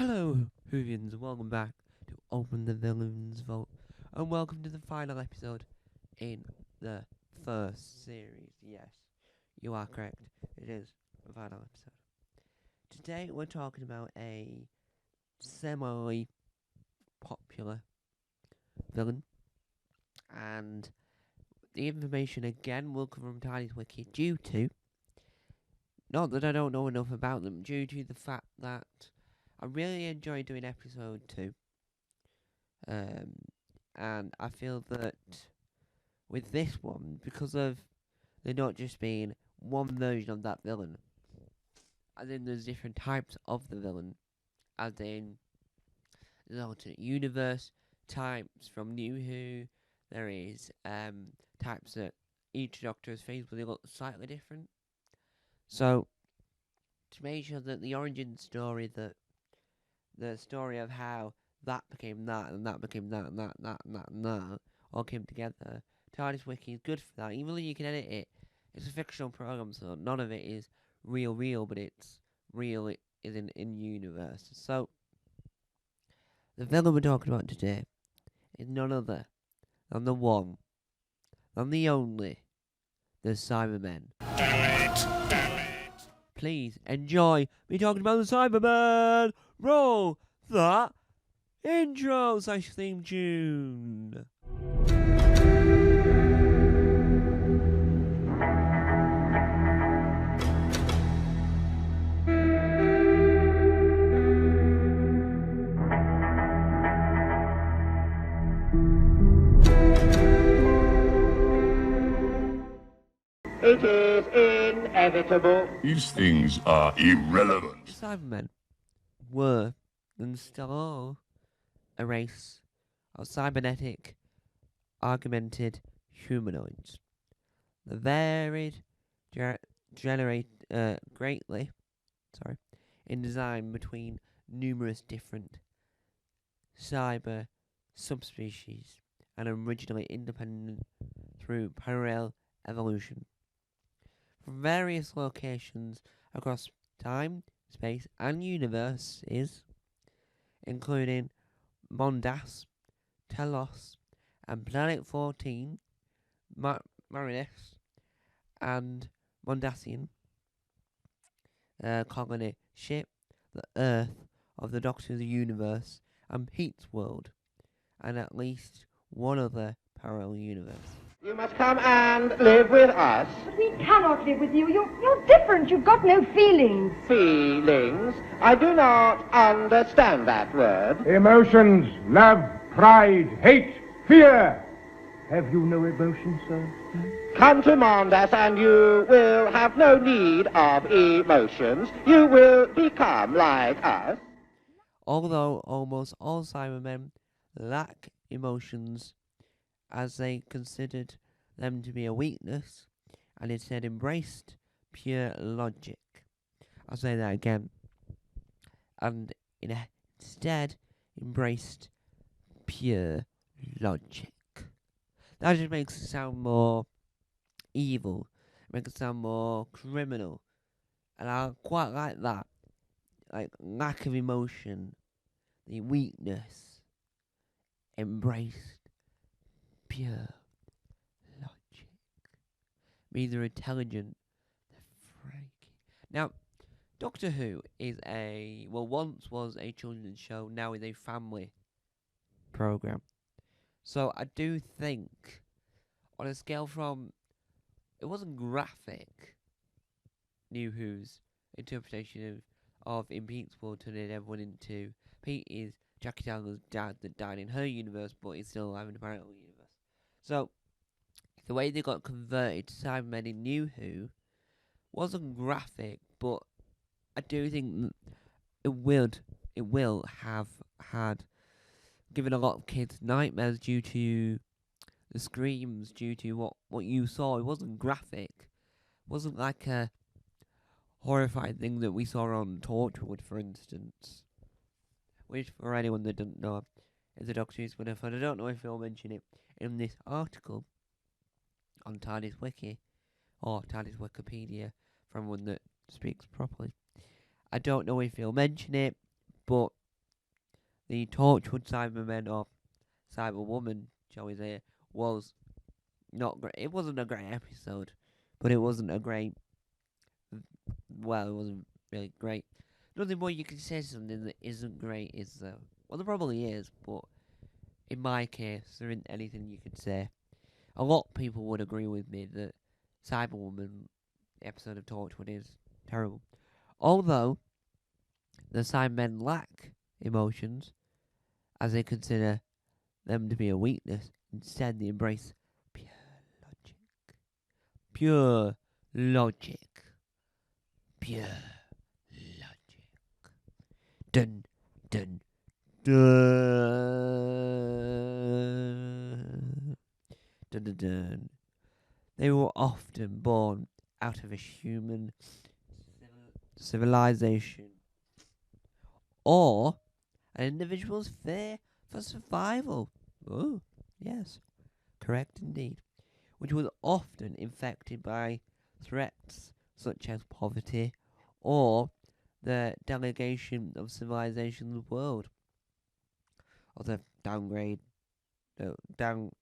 Hello, Whovians, and welcome back to Open the Villains Vault, and welcome to the final episode in the first series. Yes, you are correct. It is the final episode. Today we're talking about a semi-popular villain, and the information again will come from Tiny's Wiki due to, not that I don't know enough about them, due to the fact that I really enjoyed doing episode 2. And I feel that with this one, because of there not just being one version of that villain, as in there's different types of the villain, as in there's alternate universe types from New Who, there is types that each Doctor has faced, but they look slightly different. So, to make sure that the origin story, that the story of how that became that, and that became that, and that, and that, all came together. TARDIS Wiki is good for that, even though you can edit it. It's a fictional program, so none of it is real, but it's real, it is in universe. So, the villain we're talking about today is none other than the one, than the only, the Cybermen. Please enjoy me talking about the Cybermen! Roll that intro / theme tune. It is inevitable. These things are irrelevant. The Cybermen were, and still are, a race of cybernetic, augmented humanoids. They varied greatly in design between numerous different cyber subspecies and originally independent through parallel evolution. From various locations across time, space, and universes, including Mondas, Telos, and Planet 14, Marinus, and Mondasian colony ship, the Earth of the Doctor's universe, and Pete's world, and at least one other parallel universe. You must come and live with us. But we cannot live with you. You're different. You've got no feelings. Feelings? I do not understand that word. Emotions, love, pride, hate, fear. Have you no emotions, sir? Come to Mondas and you will have no need of emotions. You will become like us. Although almost all Cybermen lack emotions, as they considered them to be a weakness, and instead embraced pure logic. I'll say that again. And instead embraced pure logic. That just makes it sound more evil. It makes it sound more criminal. And I quite like that. Like, lack of emotion. The weakness. Embraced pure logic. Means they're intelligent. They're freaky. Now, Doctor Who is once was a children's show, now is a family program. So I do think, on a scale from, it wasn't graphic, New Who's interpretation of In Pete's world turning everyone into, Pete is Jackie Chandler's dad that died in her universe, but is still alive in the parallel universe. So, the way they got converted to Cybermen in New Who wasn't graphic, but I do think it will have had given a lot of kids nightmares due to the screams, due to what you saw. It wasn't graphic. It wasn't like a horrifying thing that we saw on Torchwood, for instance. Which, for anyone that doesn't know, is a Doctor Who's winner. And I don't know if they'll mention it in this article on TARDIS Wiki, or TARDIS Wikipedia, from one that speaks properly. I don't know if he'll mention it, but the Torchwood Cybermen or Cyberwoman, shall we say, was not great. It wasn't a great episode, but it wasn't a great. Well, it wasn't really great. Nothing more you can say something that isn't great is well, there probably is, but in my case, there isn't anything you could say. A lot of people would agree with me that Cyberwoman episode of Torchwood is terrible. Although the Cybermen lack emotions, as they consider them to be a weakness, instead they embrace pure logic. Pure logic. Pure logic. Dun dun dun. Dun dun dun. They were often born out of a human civilization or an individual's fear for survival. Oh, yes, correct indeed. Which was often infected by threats such as poverty or the delegation of civilization in the world, or the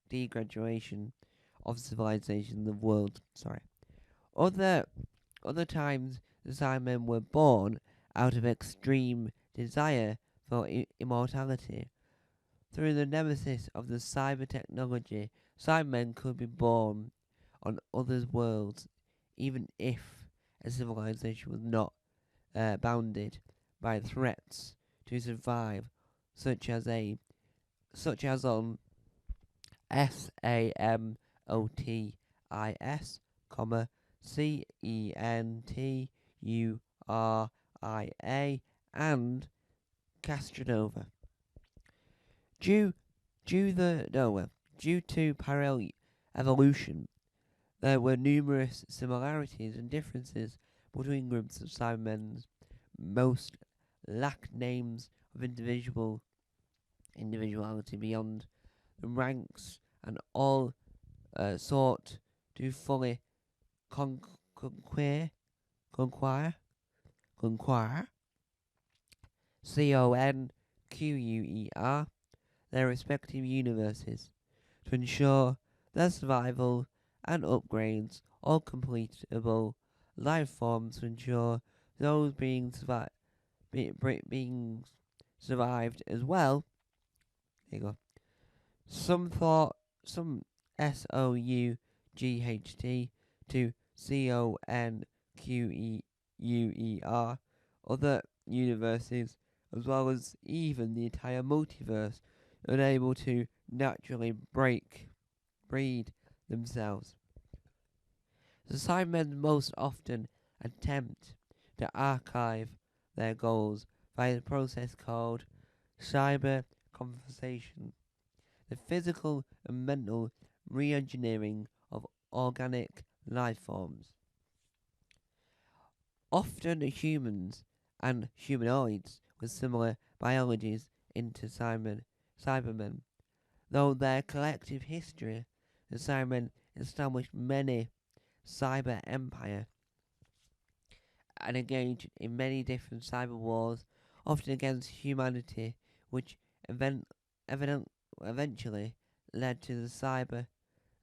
degradation of civilization in the world. Sorry. Other times, the Cybermen were born out of extreme desire for immortality. Through the nemesis of the cyber technology, Cybermen could be born on other worlds, even if a civilization was not bounded by threats to survive, such as on SAMOTIS, CENTURIA, and Castronova. Due to parallel evolution, there were numerous similarities and differences between groups of Cybermen. Most lacked names of individuality beyond the ranks, and all sought to fully conquer CONQUER their respective universes to ensure their survival and upgrades all completable life forms to ensure those being survived as well. There you go. Some SOUGHT to CONQUER, other universes, as well as even the entire multiverse, unable to naturally breed themselves. The Cybermen most often attempt to archive their goals via the process called cyber conversation, the physical and mental re-engineering of organic life forms. Often humans and humanoids with similar biologies into Cybermen. Though their collective history, the Cybermen established many cyber empire and engaged in many different cyber wars, often against humanity, which eventually led to the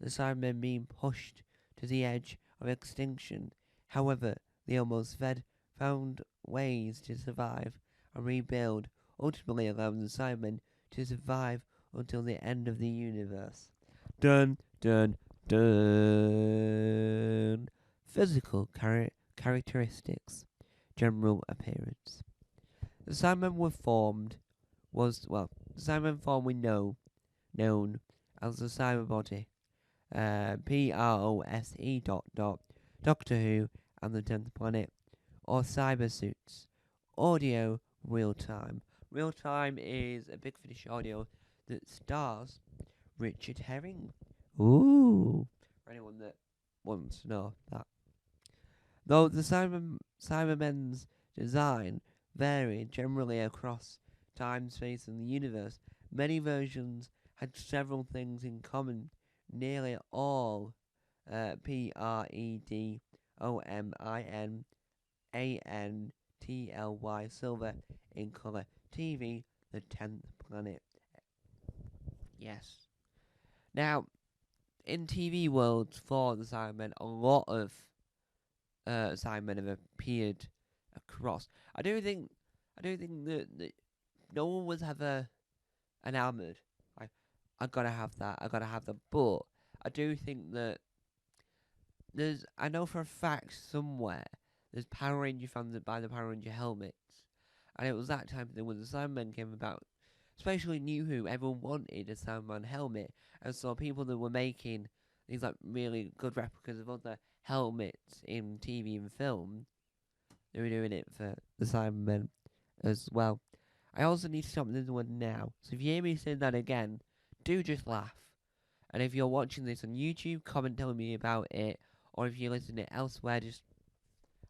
Cybermen being pushed to the edge of extinction. However, they almost found ways to survive and rebuild, ultimately allowing the Cybermen to survive until the end of the universe. Dun dun dun. Physical characteristics, general appearance. The Cybermen the Cybermen form we know, known as the cyber body, PROSE Doctor Who and the 10th Planet, or cyber suits. Audio real time. Real time is a Big Finish audio that stars Richard Herring. Ooh, for anyone that wants to know that. Though the Cybermen's design varied generally across time, space, and the universe, many versions had several things in common. Nearly all PREDOMINANTLY silver in colour. TV, the 10th planet. Yes. Now, in TV world for the Cybermen, a lot of Cybermen have appeared across. I don't think that no one was ever enamored. I gotta have that. I gotta have that. But I do think that I know for a fact somewhere there's Power Ranger fans that buy the Power Ranger helmets, and it was that time of thing when the Cybermen came about. Especially New Who, everyone wanted a Cyberman helmet, and so people that were making these like really good replicas of other helmets in TV and film, they were doing it for the Cybermen as well. I also need to stop this one now, so if you hear me say that again, do just laugh. And if you're watching this on YouTube, comment telling me about it, or if you listen to it elsewhere, just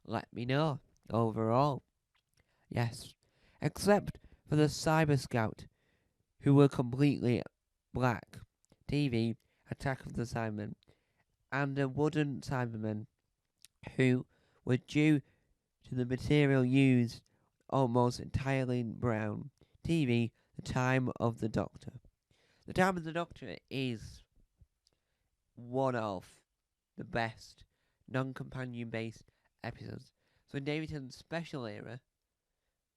let me know. Overall, yes, except for the Cyber Scout, who were completely black. TV, Attack of the Cybermen, and a wooden Cyberman, who were due to the material used almost entirely brown. TV, The Time of the Doctor. The Time of the Doctor is one of the best non-companion based episodes. So in David Tennant's special era,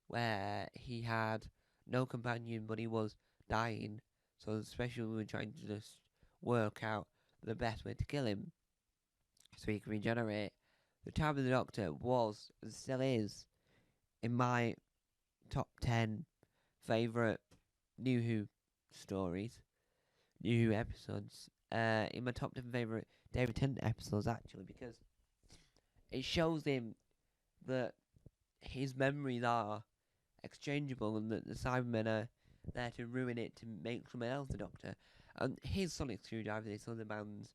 where he had no companion but he was dying, so the special were trying to just work out the best way to kill him so he could regenerate. The Time of the Doctor was, and still is, in my top 10 favourite New Who stories, New Who episodes, in my top 10 favourite David Tennant episodes, actually, because it shows him that his memories are exchangeable and that the Cybermen are there to ruin it to make someone else the Doctor. And his sonic screwdriver, this other man's,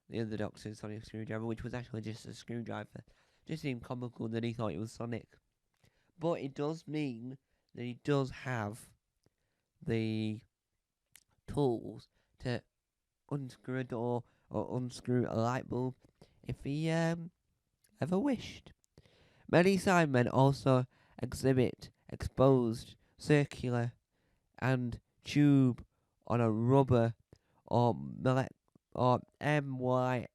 the other Doctor's sonic screwdriver, which was actually just a screwdriver, just seemed comical that he thought it was Sonic. But it does mean that he does have the tools to unscrew a door or unscrew a light bulb if he ever wished. Many Cybermen also exhibit exposed circular and tube on a rubber or MYLAR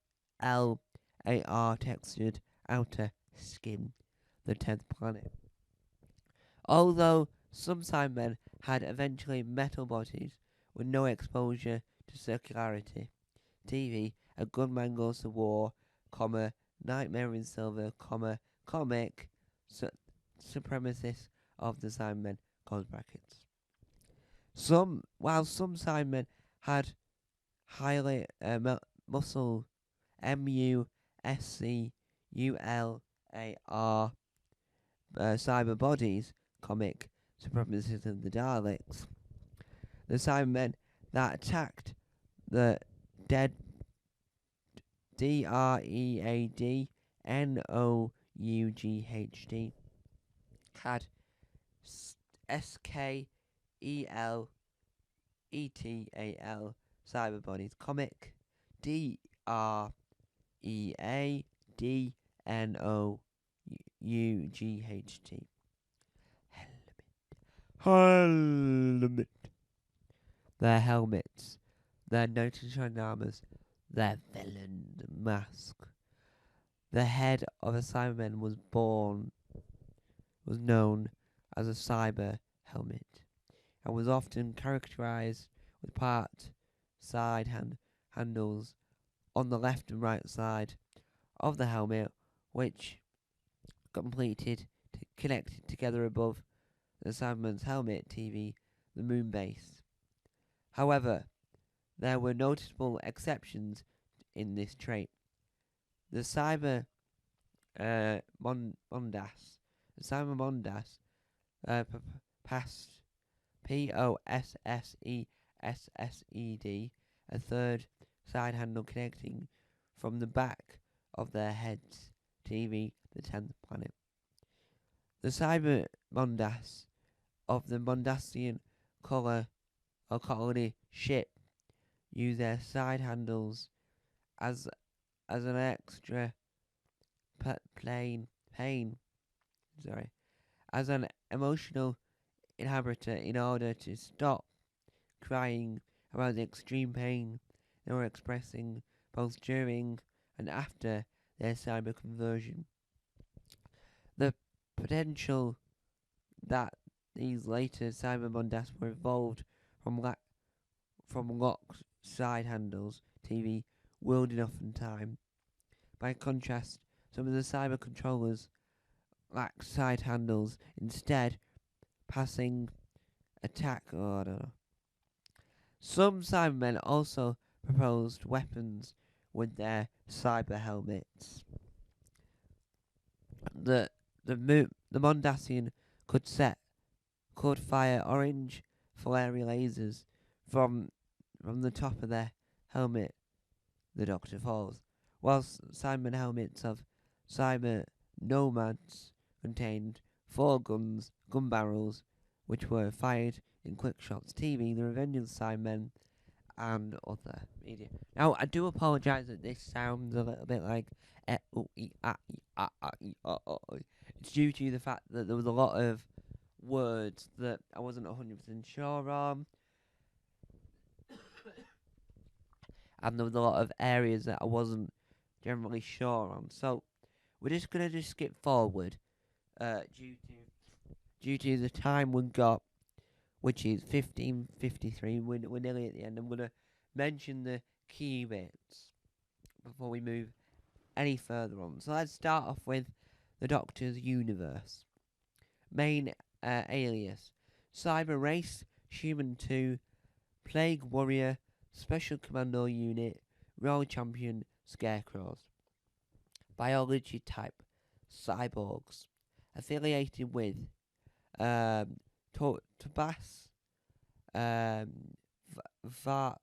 textured outer skin, the 10th planet. Although some Cybermen had eventually metal bodies with no exposure to circularity. TV, A Gunman Goes to War, Nightmare in Silver, comic, supremacists of the Cybermen, close brackets. While some Cybermen had highly muscle muscular cyber bodies, comic, supremacists of the Daleks. The Cybermen that attacked the dead DREADNOUGHD had SKELETAL cyber bodies, comic, DREADNOUGHD. Helmet. Their helmets, their notice-shining armors, their villain mask. The head of a Cyberman was known as a cyber helmet, and was often characterized with side handles on the left and right side of the helmet, which connected together above the Cyberman's helmet. TV, the moon base. However, there were noticeable exceptions in this trait. The Cyber Mondas, passed POSSESSED, a third side handle connecting from the back of their heads. TV, the 10th planet. The Cyber Mondas of the Mondasian colony ship use their side handles as an extra as an emotional inhibitor in order to stop crying about the extreme pain they were expressing both during and after their cyber conversion. The potential that these later cyber mondas were evolved from locked side handles TV willed enough in time. By contrast, some of the cyber controllers lack side handles, instead passing attack. I don't know. Some Cybermen also proposed weapons with their cyber helmets. The Mondasian could fire orange flary lasers from the top of their helmet. The Doctor falls, whilst Cybermen helmets of cyber nomads contained 4 gun barrels, which were fired in quick shots TV, the Revenge of the Cybermen, and other media. Now, I do apologise that this sounds a little bit like it's due to the fact that there was a lot of words that I wasn't 100% sure on, and there was a lot of areas that I wasn't generally sure on. So we're just gonna skip forward, due to the time we got, which is 15:53. We're nearly at the end. I'm gonna mention the key bits before we move any further on. So let's start off with the Doctor's universe. Main alias: Cyber Race, Human 2, Plague Warrior, Special Commando Unit, Royal Champion, Scarecrows. Biology type: cyborgs. Affiliated with Tobias, Tobias Vaughm,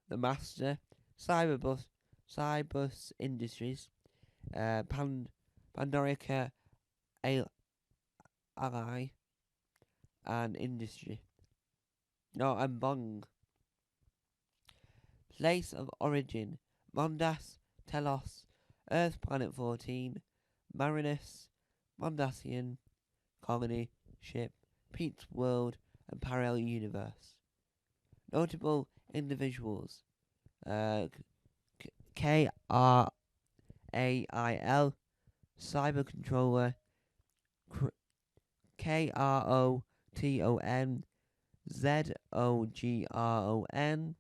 the Master, Cybus Industries, Pandorica Ally, and Industry. No, and Bong. Place of origin: Mondas, Telos, Earth Planet 14, Marinus, Mondasian, Colony, Ship, Pete's World, and Parallel Universe. Notable individuals: Krail, Cyber Controller, Kroton, Zogron,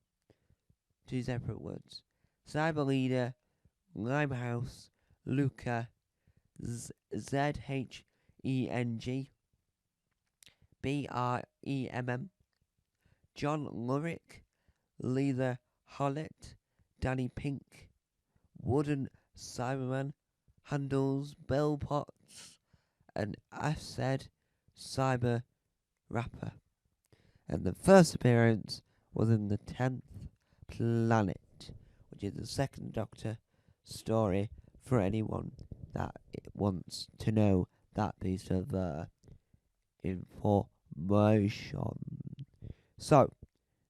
2 separate words. Cyber Leader, Limehouse, Luca, Zheng, Bremm, John Lurick, Leather Hollett, Danny Pink, Wooden Cyberman, Handles, Bell Potts, and Acid Cyber Rapper. And the first appearance was in the 10th Planet, which is the second Doctor story for anyone that wants to know that piece of information. So,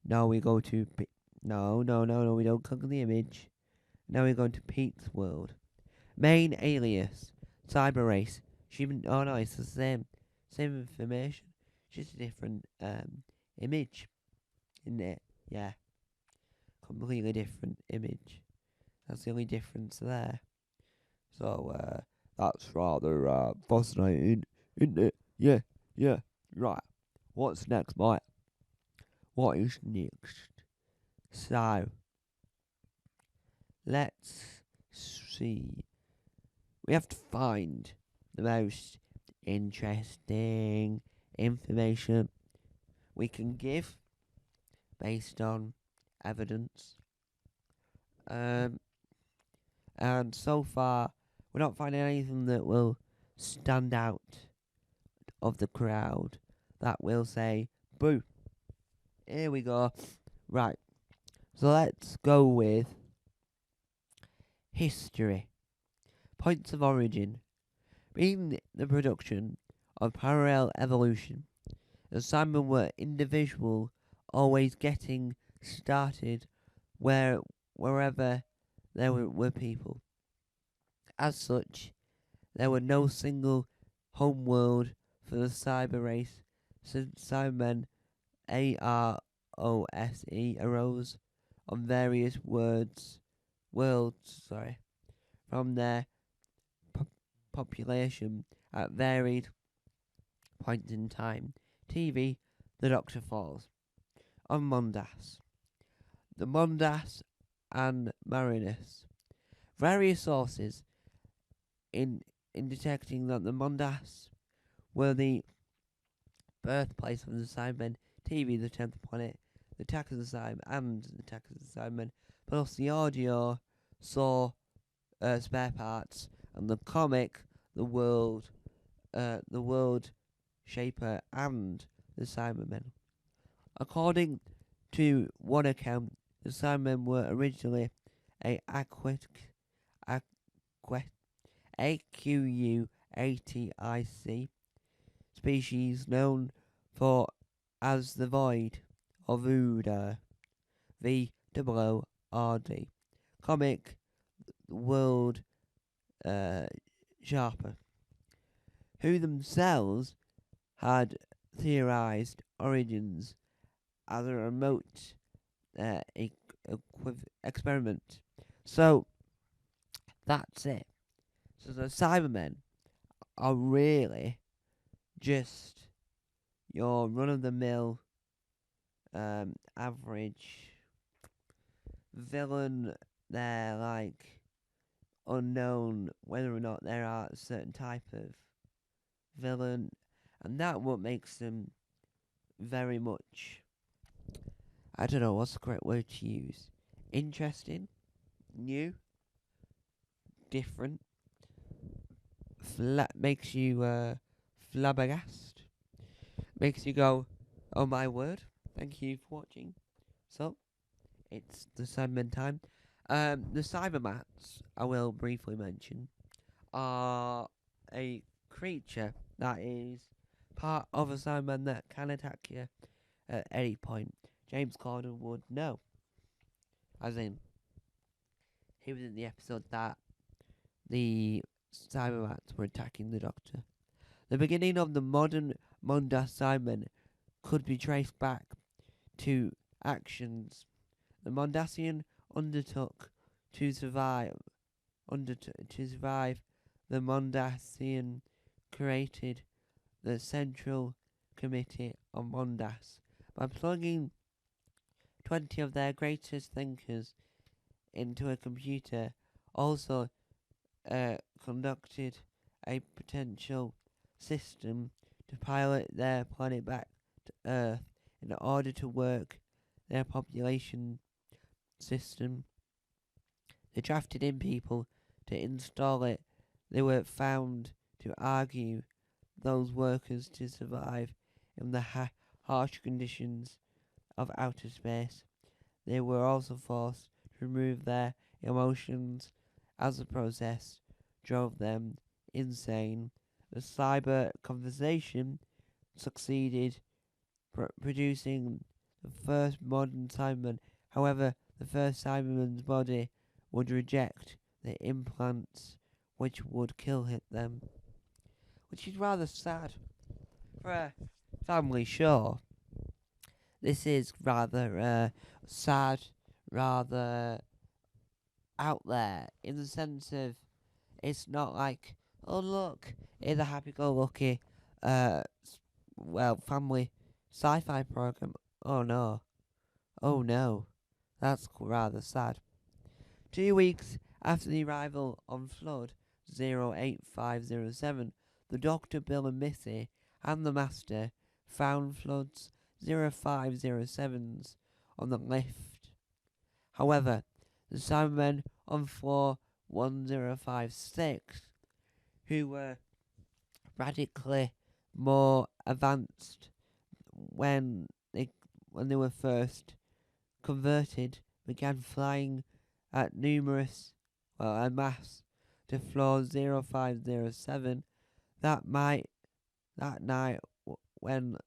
now we go to no, we don't click on the image. Now we go to Pete's World. Main alias: Cyber Race. Oh no, it's the same information, just a different image, isn't it? Yeah, completely different image. That's the only difference there. So that's rather fascinating, isn't it? Yeah. Right. What's next, mate? What is next? So, let's see. We have to find the most interesting information we can give based on evidence. And so far, we're not finding anything that will stand out of the crowd that will say, boo. Here we go. Right. So let's go with history. Points of origin. Being the production of parallel evolution, the Cybermen were individual, always getting started wherever there were people. As such, there were no single homeworld for the cyber race, since Cybermen AROSE arose on various worlds from their population at varied points in time. TV, The Doctor Falls. On Mondas. The Mondas and Marinus. Various sources in detecting that the Mondas were the birthplace of the Cybermen. TV, The 10th Planet, The Attack of the Cybermen, and The Attack of the Cybermen, plus the audio saw spare parts, and the comic, the World Shaper, and the Cybermen. According to one account, the Cybermen were originally a AQUATIC species known for as the Void or Voodoo, VOORD, comic World Sharper, who themselves had theorized origins as a remote experiment. So that's it. So the Cybermen are really just your run-of-the-mill average villain. They're like unknown whether or not they are a certain type of villain, and that what makes them very much, I don't know what's the correct word to use, interesting, new, different, makes you flabbergast, makes you go, oh my word. Thank you for watching. So it's the Cybermen time. The Cybermats, I will briefly mention, are a creature that is part of a Cyberman that can attack you at any point. James Corden would know. As in, he was in the episode that the Cybermats were attacking the Doctor. The beginning of the modern Mondas Cybermen could be traced back to actions the Mondasian undertook to survive. The Mondasian created the Central Committee on Mondas by plugging 20 of their greatest thinkers into a computer. Also conducted a potential system to pilot their planet back to Earth in order to work their population system. They drafted in people to install it. They were found to argue those workers to survive in the harsh conditions of outer space. They were also forced to remove their emotions as the process drove them insane. The cyber conversation succeeded producing the first modern Cyberman. However, the first Cyberman's body would reject the implants which would kill them. Which is rather sad for a family show. This is rather sad, rather out there, in the sense of it's not like, oh look, it's a happy-go-lucky family sci-fi program. Oh no, that's rather sad. 2 weeks after the arrival on Flood 08507, the Doctor, Bill and Missy and the Master found Flood's 0507s on the lift. However, the Cybermen on floor 1056, who were radically more advanced when they were first converted, began flying at en masse to floor 0507 that night when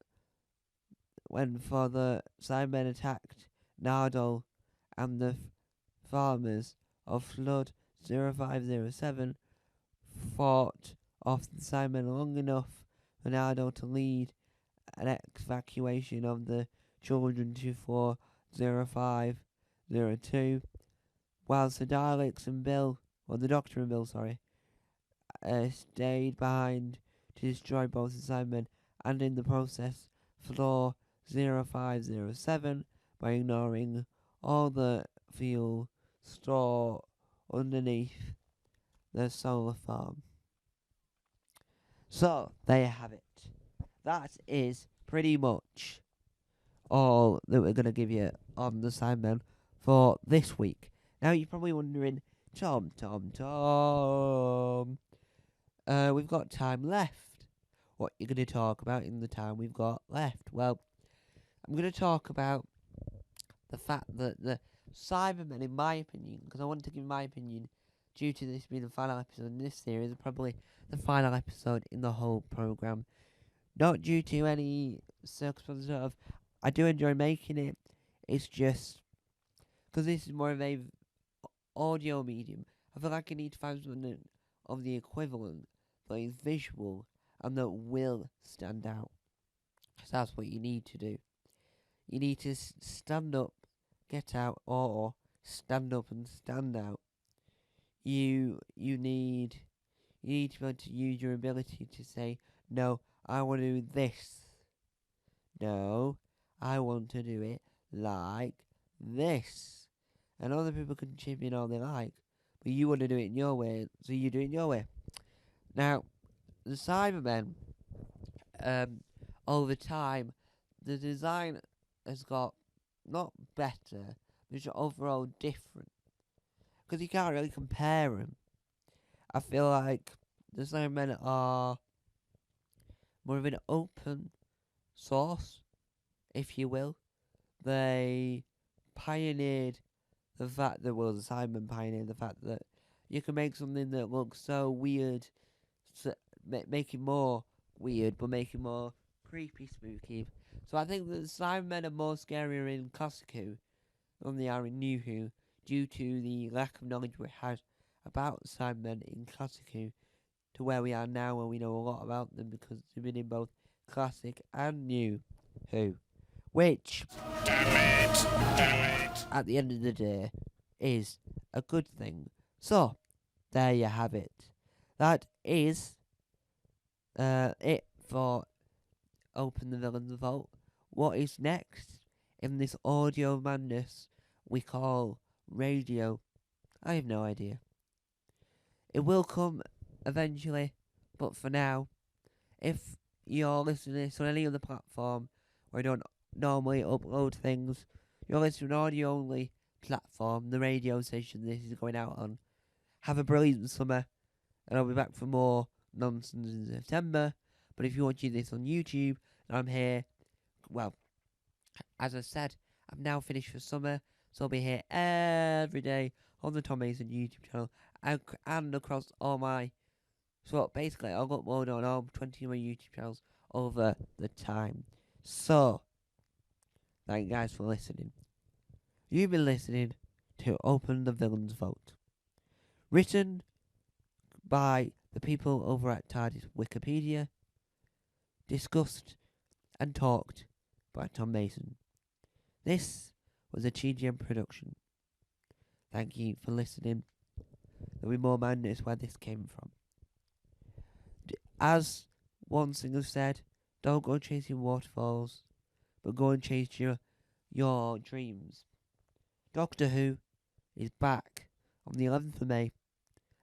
Father Cybermen attacked Nardole, and the farmers of Flood 0507 fought of the Cybermen long enough for Nardo to lead an evacuation of the children to 40502, whilst the Daleks and Bill, or the Doctor and Bill, stayed behind to destroy both the Cybermen and in the process floor 0507 by ignoring all the fuel stored underneath the solar farm. So, there you have it. That is pretty much all that we're going to give you on the Cybermen for this week. Now, you're probably wondering, Tom, we've got time left. What you're going to talk about in the time we've got left? Well, I'm going to talk about the fact that the Cybermen, in my opinion, because I want to give my opinion, due to this being the final episode in this series, probably the final episode in the whole programme. Not due to any circumstances of, I do enjoy making it, it's just, because this is more of a audio medium, I feel like I need to find something of the equivalent that is visual and that will stand out. So that's what you need to do. You need to stand up, get out, or stand up and stand out. You need to be able to use your ability to say, no, I want to do this. No, I want to do it like this. And other people can chip in all they like, but you want to do it in your way, so you do it in your way. Now, the Cybermen, over time, the design has got not better, but just overall different. Because you can't really compare them. I feel like the Cybermen are more of an open source, if you will. They pioneered the fact that, well, the Cybermen pioneered the fact that you can make something that looks so weird, so make it more weird, but make it more creepy, spooky. So I think that the Cybermen are more scarier in Classic Who than they are in New Who, due to the lack of knowledge we had about Cybermen in Classic Who, to where we are now, where we know a lot about them because they've been in both Classic and New Who, which, at the end of the day, is a good thing. So, there you have it. That is it for Open the Villain's Vault. What is next in this audio madness we call radio? I have no idea. It will come eventually, but for now, if you're listening to this on any other platform where I don't normally upload things, you're listening to an audio only platform, the radio station this is going out on, have a brilliant summer, and I'll be back for more nonsense in September. But if you're watching this on YouTube, and I'm here, well, as I said, I'm now finished for summer, so I'll be here every day on the Tom Mason YouTube channel and across all my. So basically, I'll upload on all 20 of my YouTube channels over the time. So, thank you guys for listening. You've been listening to Open the Villain's Vault, written by the people over at TARDIS Wikipedia, discussed and talked by Tom Mason. This was a TGM production. Thank you for listening. There'll be more madness where this came from. As one singer said, don't go chasing waterfalls, but go and chase your dreams. Doctor Who is back on the 11th of May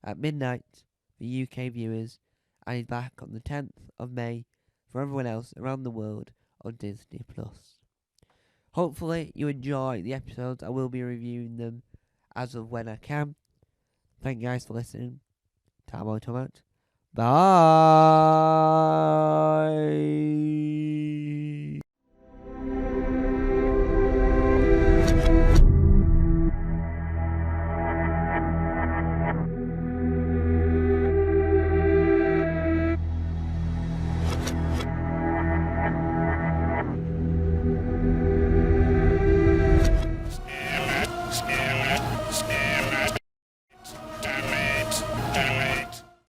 at midnight for UK viewers, and is back on the 10th of May for everyone else around the world on Disney+. Hopefully you enjoy the episodes. I will be reviewing them as of when I can. Thank you guys for listening. Time out. Bye.